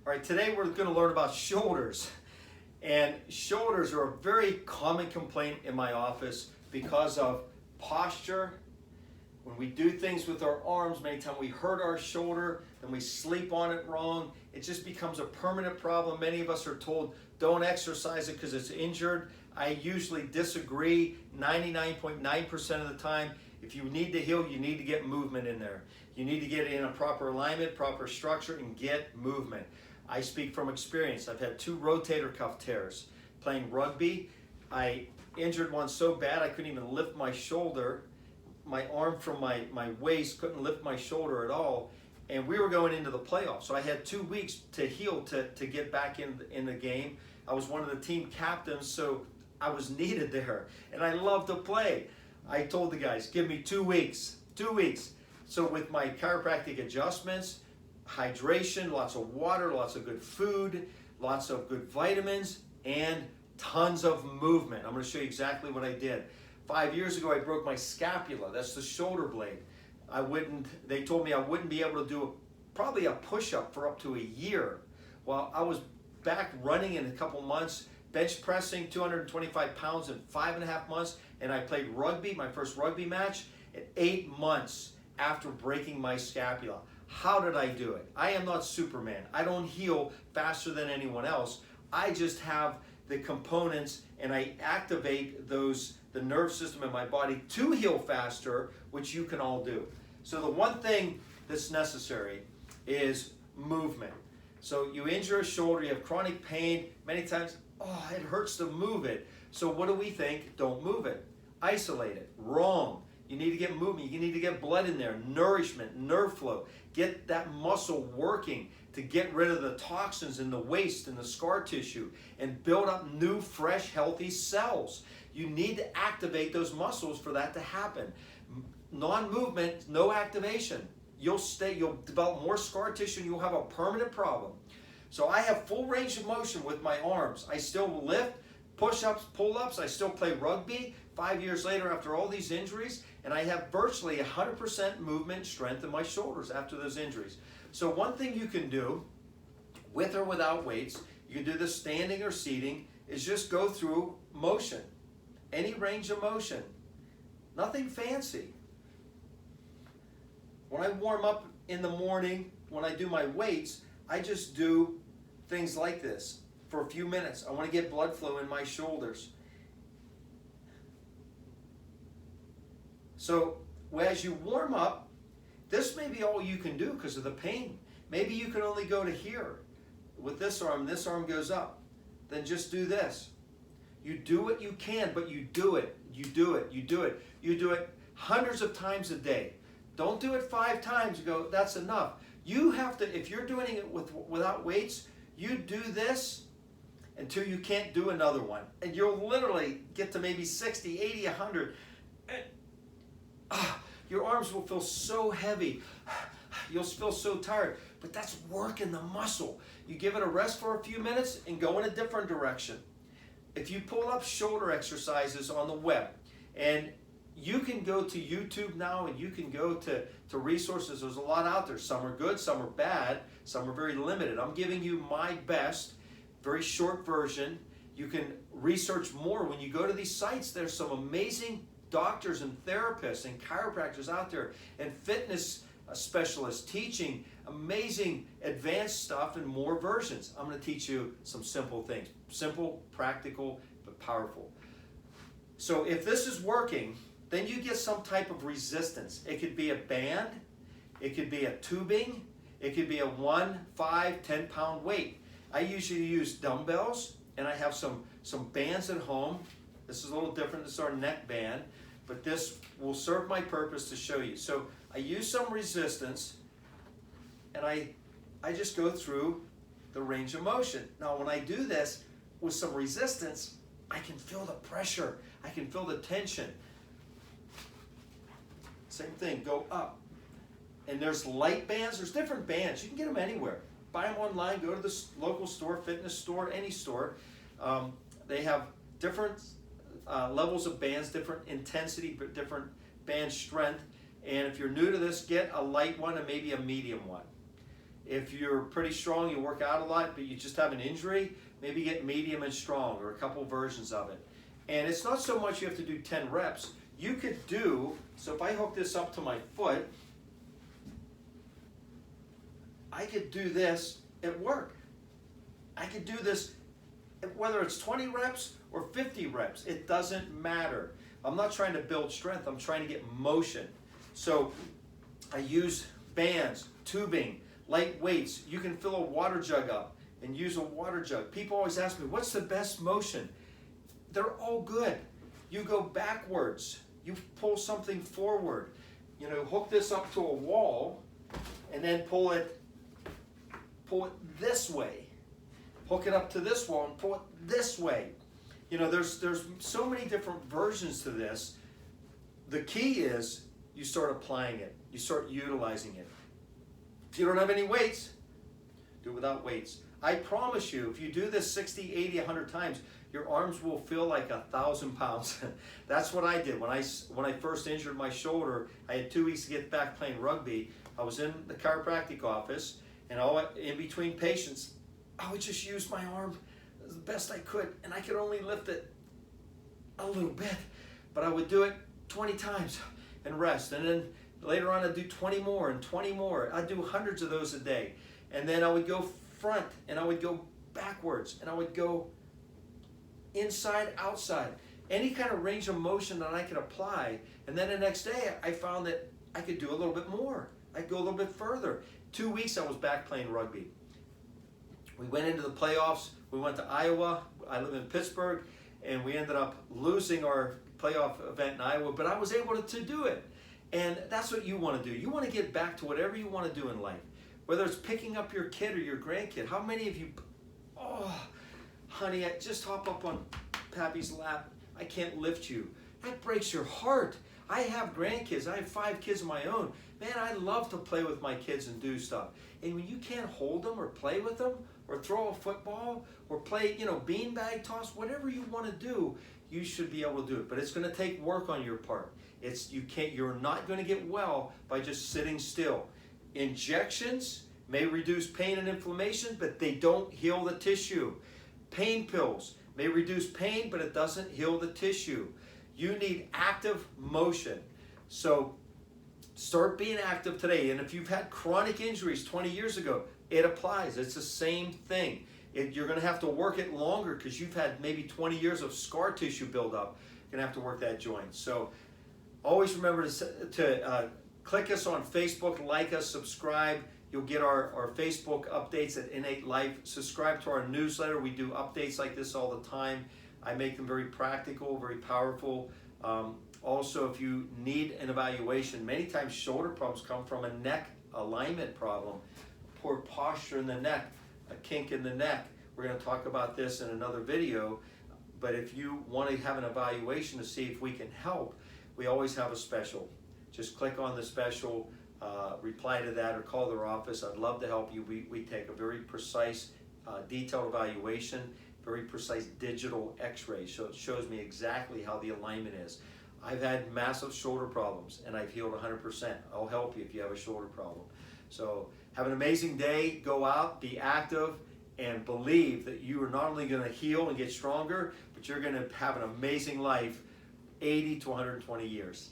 All right, today we're going to learn about shoulders. And shoulders are a very common complaint in my office because of posture. When we do things with our arms, many times we hurt our shoulder, then we sleep on it wrong. It just becomes a permanent problem. Many of us are told, don't exercise it because it's injured. I usually disagree 99.9% of the time. If you need to heal, you need to get movement in there. You need to get it in a proper alignment, proper structure, and get movement. I speak from experience. I've had 2 rotator cuff tears playing rugby. I injured one so bad I couldn't even lift my shoulder. My arm from my waist couldn't lift my shoulder at all. And we were going into the playoffs. So I had 2 weeks to heal to get back in the game. I was one of the team captains, so I was needed there. And I love to play. I told the guys, give me 2 weeks. 2 weeks. So with my chiropractic adjustments, hydration, lots of water, lots of good food, lots of good vitamins, and tons of movement. I'm going to show you exactly what I did. 5 years ago, I broke my scapula. That's the shoulder blade. They told me I wouldn't be able to do probably a push-up for up to a year. Well, I was back running in a couple months, bench pressing 225 pounds in 5.5 months, and I played rugby, my first rugby match, at 8 months after breaking my scapula. How did I do it? I am not Superman. I don't heal faster than anyone else. I just have the components and I activate the nerve system in my body to heal faster, which you can all do. So the one thing that's necessary is movement. So you injure a shoulder, you have chronic pain, many times, oh, it hurts to move it. So what do we think? Don't move it. Isolate it. Wrong. You need to get movement. You need to get blood in there, nourishment, nerve flow. Get that muscle working to get rid of the toxins in the waste and the scar tissue and build up new, fresh, healthy cells. You need to activate those muscles for that to happen. Non-movement, no activation. You'll develop more scar tissue and you'll have a permanent problem. So I have full range of motion with my arms. I still lift, push-ups, pull-ups. I still play rugby 5 years later after all these injuries, and I have virtually 100% movement strength in my shoulders after those injuries. So one thing you can do, with or without weights, you can do this standing or seating, is just go through motion. Any range of motion. Nothing fancy. When I warm up in the morning, when I do my weights, I just do things like this for a few minutes. I want to get blood flow in my shoulders. So as you warm up, this may be all you can do because of the pain. Maybe you can only go to here with this arm goes up. Then just do this. You do what you can, but you do it. You do it. You do it. You do it hundreds of times a day. Don't do it 5 times and go, that's enough. You have to, if you're doing it without weights, you do this until you can't do another one. And you'll literally get to maybe 60, 80, 100. Your arms will feel so heavy. You'll feel so tired. But that's working the muscle. You give it a rest for a few minutes and go in a different direction. If you pull up shoulder exercises on the web, and you can go to YouTube now and you can go to resources. There's a lot out there. Some are good, some are bad, some are very limited. I'm giving you my best, very short version. You can research more. When you go to these sites, there's some amazing doctors and therapists and chiropractors out there and fitness specialists teaching amazing advanced stuff and more versions. I'm going to teach you some simple things. Simple, practical, but powerful. So if this is working, then you get some type of resistance. It could be a band, it could be a tubing, it could be a 1, 5, 10 pound weight. I usually use dumbbells and I have some bands at home. This is a little different. This is our neck band, but this will serve my purpose to show you. So I use some resistance and I just go through the range of motion. Now when I do this with some resistance, I can feel the pressure. I can feel the tension. Same thing, go up. And there's light bands, there's different bands. You can get them anywhere. Buy them online, go to the local store, fitness store, any store. They have different levels of bands, different intensity, but different band strength. And if you're new to this, get a light one and maybe a medium one. If you're pretty strong, you work out a lot, but you just have an injury, maybe get medium and strong, or a couple versions of it. And it's not so much you have to do 10 reps. You could do, so if I hook this up to my foot, I could do this at work. I could do this, whether it's 20 reps or 50 reps, it doesn't matter. I'm not trying to build strength, I'm trying to get motion. So I use bands, tubing, light weights. You can fill a water jug up and use a water jug. People always ask me, what's the best motion? They're all good. You go backwards, you pull something forward. You know, hook this up to a wall and then pull it this way. Hook it up to this wall and pull it this way. You know, there's so many different versions to this. The key is you start applying it. You start utilizing it. If you don't have any weights, do it without weights. I promise you, if you do this 60, 80, 100 times, your arms will feel like 1,000 pounds. That's what I did. When I first injured my shoulder, I had 2 weeks to get back playing rugby. I was in the chiropractic office, and in between patients, I would just use my arm as the best I could, and I could only lift it a little bit, but I would do it 20 times and rest, and then later on I'd do 20 more and 20 more. I'd do hundreds of those a day, and then I would go front, and I would go backwards, and I would go inside, outside, any kind of range of motion that I could apply. And then the next day I found that I could do a little bit more. I'd go a little bit further. 2 weeks I was back playing rugby. We went into the playoffs. We went to Iowa. I live in Pittsburgh, and we ended up losing our playoff event in Iowa, but I was able to do it. And that's what you want to do. You want to get back to whatever you want to do in life, whether it's picking up your kid or your grandkid. How many of you, oh, honey, I just hop up on Pappy's lap. I can't lift you. That breaks your heart. I have grandkids. I have 5 kids of my own. Man, I love to play with my kids and do stuff. And when you can't hold them or play with them or throw a football or play, beanbag toss, whatever you want to do, you should be able to do it. But it's going to take work on your part. You're not going to get well by just sitting still. Injections may reduce pain and inflammation, but they don't heal the tissue. Pain pills may reduce pain, but it doesn't heal the tissue. You need active motion. So start being active today. And if you've had chronic injuries 20 years ago, it applies. It's the same thing. You're going to have to work it longer because you've had maybe 20 years of scar tissue buildup. You're going to have to work that joint. So always remember to click us on Facebook, like us, subscribe. You'll get our Facebook updates at Innate Life. Subscribe to our newsletter. We do updates like this all the time. I make them very practical, very powerful. Also, if you need an evaluation, many times shoulder problems come from a neck alignment problem, poor posture in the neck, a kink in the neck. We're going to talk about this in another video. But if you want to have an evaluation to see if we can help, we always have a special. Just click on the special, reply to that, or call their office. I'd love to help you. We take a very precise, detailed evaluation, very precise digital x-ray. So it shows me exactly how the alignment is. I've had massive shoulder problems, and I've healed 100%. I'll help you if you have a shoulder problem. So have an amazing day. Go out, be active, and believe that you are not only going to heal and get stronger, but you're going to have an amazing life 80 to 120 years.